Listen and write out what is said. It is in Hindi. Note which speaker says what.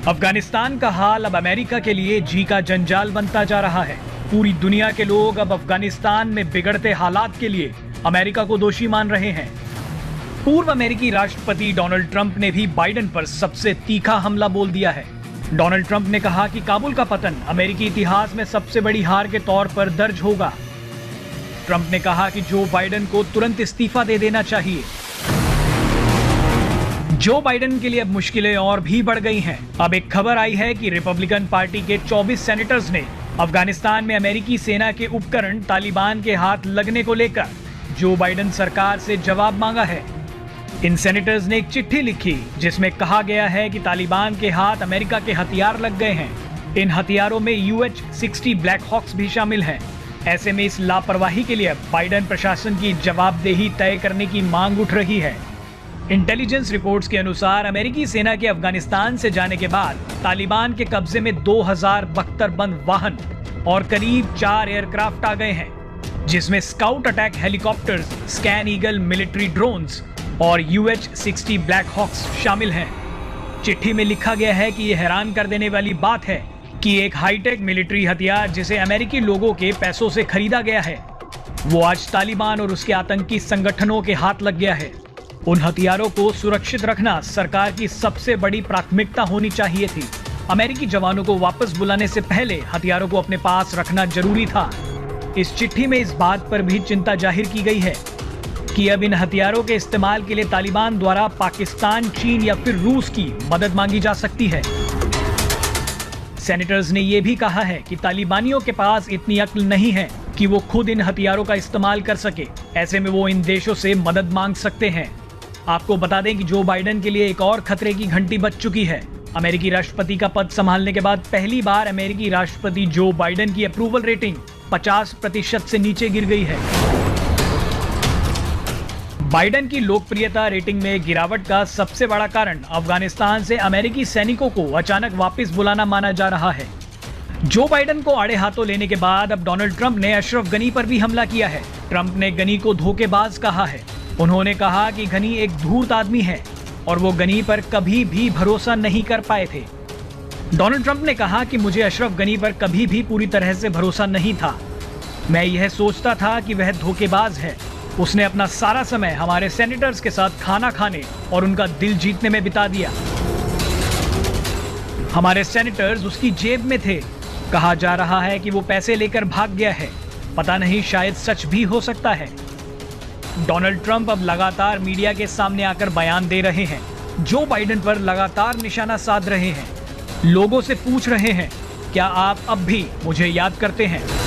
Speaker 1: अफगानिस्तान का हाल अब अमेरिका के लिए जी का जंजाल बनता जा रहा है। पूरी दुनिया के लोग अब अफगानिस्तान में बिगड़ते हालात के लिए अमेरिका को दोषी मान रहे हैं। पूर्व अमेरिकी राष्ट्रपति डोनाल्ड ट्रंप ने भी बाइडेन पर सबसे तीखा हमला बोल दिया है। डोनाल्ड ट्रंप ने कहा कि काबुल का पतन अमेरिकी इतिहास में सबसे बड़ी हार के तौर पर दर्ज होगा। ट्रंप ने कहा कि जो बाइडेन को तुरंत इस्तीफा दे देना चाहिए। जो बाइडेन के लिए अब मुश्किलें और भी बढ़ गई हैं। अब एक खबर आई है कि रिपब्लिकन पार्टी के 24 सेनेटर्स ने अफगानिस्तान में अमेरिकी सेना के उपकरण तालिबान के हाथ लगने को लेकर जो बाइडेन सरकार से जवाब मांगा है। इन सेनेटर्स ने एक चिट्ठी लिखी जिसमें कहा गया है कि तालिबान के हाथ अमेरिका के हथियार लग गए हैं। इन हथियारों में UH-60 ब्लैक हॉक्स भी शामिल हैं। ऐसे में इस लापरवाही के लिए बाइडेन प्रशासन की जवाबदेही तय करने की मांग उठ रही है। इंटेलिजेंस रिपोर्ट्स के अनुसार अमेरिकी सेना के अफगानिस्तान से जाने के बाद तालिबान के कब्जे में 2000 बख्तरबंद वाहन और करीब 4 एयरक्राफ्ट आ गए हैं, जिसमें scout attack helicopters, scan eagle military drones और UH-60 ब्लैक हॉक्स शामिल हैं। चिट्ठी में लिखा गया है कि यह हैरान कर देने वाली बात है कि एक हाईटेक मिलिट्री हथियार जिसे अमेरिकी लोगों के पैसों से खरीदा गया है, वो आज तालिबान और उसके आतंकी संगठनों के हाथ लग गया है। उन हथियारों को सुरक्षित रखना सरकार की सबसे बड़ी प्राथमिकता होनी चाहिए थी। अमेरिकी जवानों को वापस बुलाने से पहले हथियारों को अपने पास रखना जरूरी था। इस चिट्ठी में इस बात पर भी चिंता जाहिर की गई है कि अब इन हथियारों के इस्तेमाल के लिए तालिबान द्वारा पाकिस्तान, चीन या फिर रूस की मदद मांगी जा सकती है। सेनेटर्स ने यह भी कहा है कि तालिबानियों के पास इतनी अक्ल नहीं है कि वो खुद इन हथियारों का इस्तेमाल कर सके। ऐसे में वो इन देशों से मदद मांग सकते हैं। आपको बता दें कि जो बाइडेन के लिए एक और खतरे की घंटी बज चुकी है। अमेरिकी राष्ट्रपति का पद संभालने के बाद पहली बार अमेरिकी राष्ट्रपति जो बाइडेन की अप्रूवल रेटिंग 50% से नीचे गिर गई है। बाइडेन की लोकप्रियता रेटिंग में गिरावट का सबसे बड़ा कारण अफगानिस्तान से अमेरिकी सैनिकों को अचानक वापस बुलाना माना जा रहा है। जो बाइडेन को आड़े हाथों लेने के बाद अब डोनाल्ड ट्रंप ने अशरफ गनी पर भी हमला किया है। ट्रंप ने गनी को धोखेबाज कहा है। उन्होंने कहा कि गनी एक धूर्त आदमी है और वो गनी पर कभी भी भरोसा नहीं कर पाए थे। डोनाल्ड ट्रंप ने कहा कि मुझे अशरफ गनी पर कभी भी पूरी तरह से भरोसा नहीं था। मैं यह सोचता था कि वह धोखेबाज है। उसने अपना सारा समय हमारे सेनेटर्स के साथ खाना खाने और उनका दिल जीतने में बिता दिया। हमारे सेनेटर्स उसकी जेब में थे। कहा जा रहा है कि वो पैसे लेकर भाग गया है। पता नहीं, शायद सच भी हो सकता है। डोनाल्ड ट्रंप अब लगातार मीडिया के सामने आकर बयान दे रहे हैं। जो बाइडेन पर लगातार निशाना साध रहे हैं। लोगों से पूछ रहे हैं, क्या आप अब भी मुझे याद करते हैं?